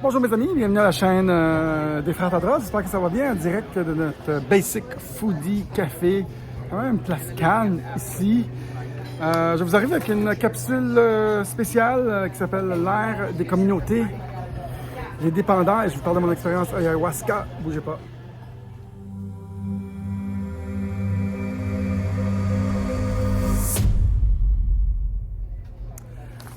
Bonjour mes amis, bienvenue à la chaîne des Frères Tadros. J'espère que ça va bien en direct de notre Basic Foodie Café. Quand même une place calme ici. Je vous arrive avec une capsule spéciale qui s'appelle l'ère des communautés, les dépendants, et je vous parle de mon expérience à ayahuasca. Bougez pas.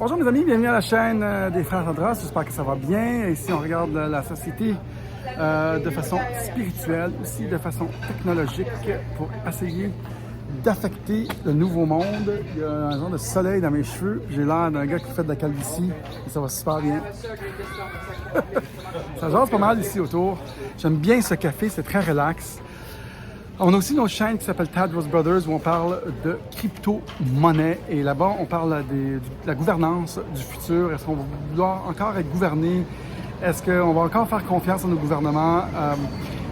Bonjour mes amis, bienvenue à la chaîne des Frères Tadros. J'espère que ça va bien. Ici, on regarde la société de façon spirituelle, aussi de façon technologique, pour essayer d'affecter le nouveau monde. Il y a un genre de soleil dans mes cheveux. J'ai l'air d'un gars qui fait de la calvitie et ça va super bien. Ça jase pas mal ici autour. J'aime bien ce café, c'est très relax. On a aussi une autre chaîne qui s'appelle Tadros Brothers où on parle de crypto-monnaie. Et là-bas, on parle de la gouvernance du futur. Est-ce qu'on va vouloir encore être gouverné? Est-ce qu'on va encore faire confiance à nos gouvernements?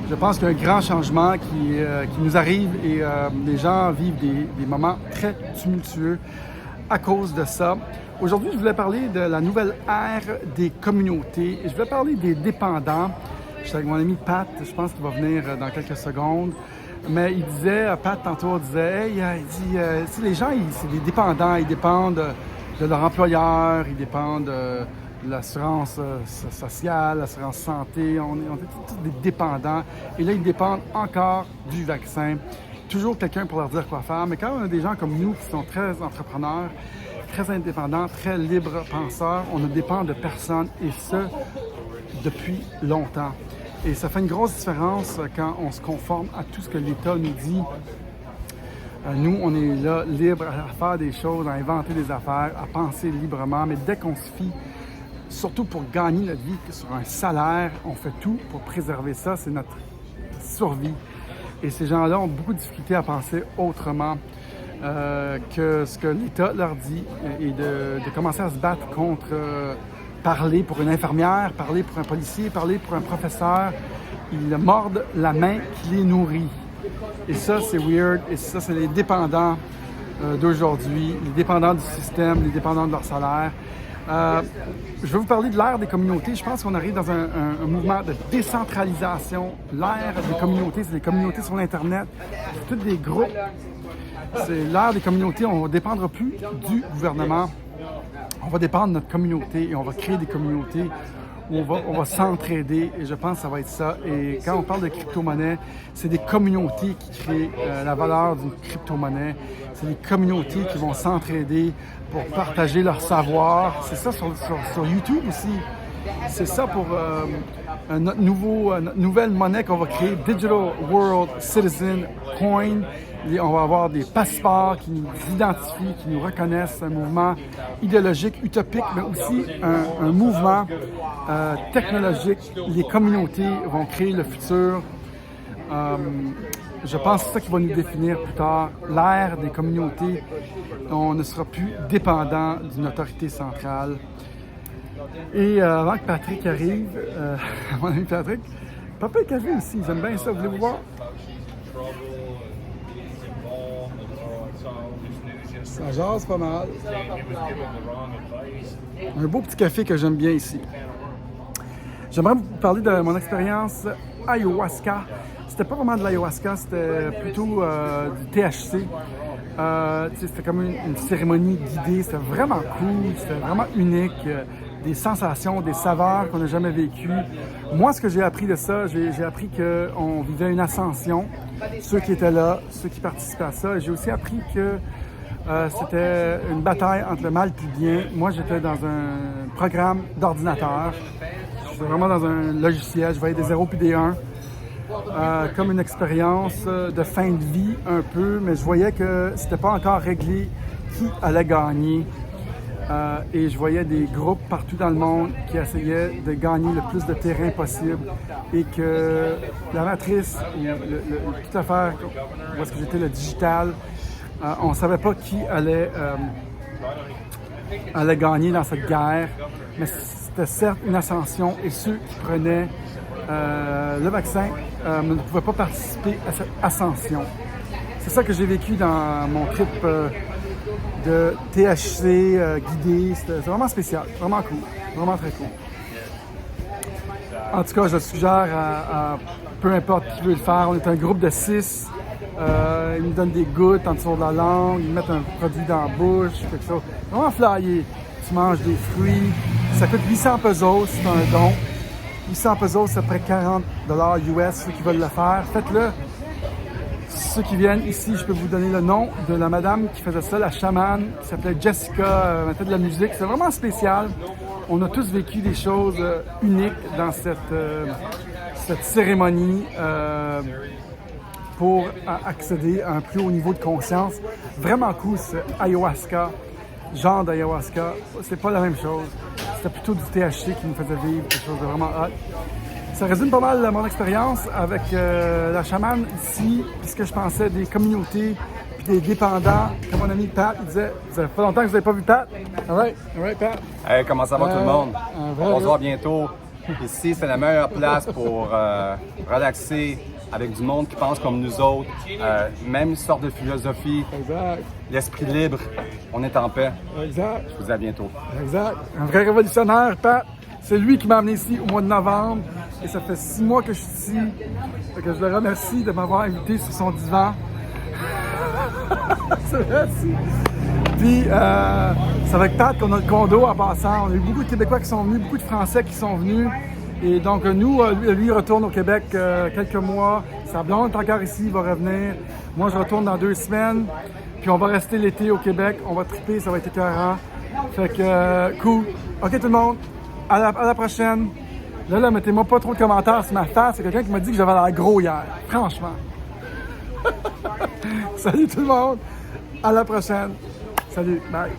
Je pense qu'il y a un grand changement qui nous arrive et les gens vivent des moments très tumultueux à cause de ça. Aujourd'hui, je voulais parler de la nouvelle ère des communautés. Et je voulais parler des dépendants. Je suis avec mon ami Pat, je pense qu'il va venir dans quelques secondes. Mais il disait, Pat tantôt disait, hey, il dit, les gens, c'est des dépendants, ils dépendent de leur employeur, ils dépendent de l'assurance sociale, l'assurance santé, on est tous des dépendants. Et là, ils dépendent encore du vaccin. Toujours quelqu'un pour leur dire quoi faire. Mais quand on a des gens comme nous qui sont très entrepreneurs, très indépendants, très libres penseurs, on ne dépend de personne et ce, depuis longtemps. Et ça fait une grosse différence quand on se conforme à tout ce que l'État nous dit. Nous, on est là, libres à faire des choses, à inventer des affaires, à penser librement. Mais dès qu'on se fie, surtout pour gagner notre vie sur un salaire, on fait tout pour préserver ça. C'est notre survie. Et ces gens-là ont beaucoup de difficultés à penser autrement que ce que l'État leur dit et de commencer à se battre contre... parler pour une infirmière, parler pour un policier, parler pour un professeur. Ils mordent la main qui les nourrit. Et ça, c'est weird. Et ça, c'est les dépendants d'aujourd'hui, les dépendants du système, les dépendants de leur salaire. Je vais vous parler de l'ère des communautés. Je pense qu'on arrive dans un mouvement de décentralisation. L'ère des communautés, c'est des communautés sur l'Internet. C'est tous des groupes. C'est l'ère des communautés. On ne dépendra plus du gouvernement. On va dépendre de notre communauté et on va créer des communautés où on va s'entraider et je pense que ça va être ça. Et quand on parle de crypto-monnaie, c'est des communautés qui créent la valeur d'une crypto-monnaie. C'est des communautés qui vont s'entraider pour partager leur savoir. C'est ça sur YouTube aussi. C'est ça pour notre nouvelle monnaie qu'on va créer, Digital World Citizen Coin. On va avoir des passeports qui nous identifient, qui nous reconnaissent, un mouvement idéologique, utopique, mais aussi un mouvement technologique. Les communautés vont créer le futur. Je pense que c'est ça qui va nous définir plus tard. L'ère des communautés, on ne sera plus dépendant d'une autorité centrale. Et avant que Patrick arrive, mon ami Patrick, Papa est café aussi, j'aime bien ça, voulez-vous voir? Ça jase pas mal. Un beau petit café que j'aime bien ici. J'aimerais vous parler de mon expérience ayahuasca. C'était pas vraiment de l'ayahuasca, c'était plutôt du THC. C'était comme une cérémonie guidée, c'était vraiment cool, c'était vraiment unique. Des sensations, des saveurs qu'on n'a jamais vécues. Moi, ce que j'ai appris de ça, j'ai appris qu'on vivait une ascension. Ceux qui étaient là, ceux qui participaient à ça. J'ai aussi appris que c'était une bataille entre le mal et le bien. Moi, j'étais dans un programme d'ordinateur. J'étais vraiment dans un logiciel. Je voyais des 0 puis des 1. Comme une expérience de fin de vie un peu, mais je voyais que c'était pas encore réglé qui allait gagner. Et je voyais des groupes partout dans le monde qui essayaient de gagner le plus de terrain possible et que la matrice, toute l'affaire, où est-ce que j'étais le digital, on ne savait pas qui allait gagner dans cette guerre, mais c'était certes une ascension et ceux qui prenaient le vaccin ne pouvaient pas participer à cette ascension. C'est ça que j'ai vécu dans mon trip de THC guidé. C'est vraiment spécial, vraiment cool, vraiment très cool. En tout cas, je suggère à peu importe qui veut le faire. On est un groupe de 6. Ils nous donnent des gouttes en dessous de la langue, ils mettent un produit dans la bouche, quelque chose. Vraiment flyé. Tu manges des fruits. Ça coûte 800 pesos, c'est un don. 800 pesos, c'est à peu près 40 $ US, ceux qui veulent le faire. Faites-le. Ceux qui viennent ici, je peux vous donner le nom de la madame qui faisait ça, la chamane, qui s'appelait Jessica, elle fait de la musique. C'est vraiment spécial. On a tous vécu des choses uniques dans cette cérémonie pour accéder à un plus haut niveau de conscience. Vraiment cool, ce ayahuasca, genre d'ayahuasca. C'est pas la même chose. C'était plutôt du THC qui nous faisait vivre quelque chose de vraiment hot. Ça résume pas mal mon expérience avec la chamane ici, puisque je pensais des communautés puis des dépendants. Comme mon ami Pat, il disait, ça fait pas longtemps que vous n'avez pas vu Pat. All right, Pat. Hey, comment ça va tout le monde? On se voit bientôt. Ici, c'est la meilleure place pour relaxer avec du monde qui pense comme nous autres. Même sorte de philosophie. Exact. L'esprit libre. On est en paix. Exact. Je vous dis à bientôt. Exact. Un vrai révolutionnaire, Pat. C'est lui qui m'a amené ici au mois de novembre. Et ça fait 6 mois que je suis ici. Fait que je le remercie de m'avoir invité sur son divan. Merci. Puis, c'est avec Pat qu'on a le condo en passant. On a eu beaucoup de Québécois qui sont venus, beaucoup de Français qui sont venus. Et donc, nous, lui retourne au Québec quelques mois. Sa blonde est encore ici, il va revenir. Moi, je retourne dans 2 semaines. Puis, on va rester l'été au Québec. On va triper, ça va être écœurant. Fait que, cool. OK, tout le monde. À la prochaine. Là, mettez-moi pas trop de commentaires sur ma face. C'est quelqu'un qui m'a dit que j'avais l'air gros hier. Franchement. Salut tout le monde. À la prochaine. Salut. Bye.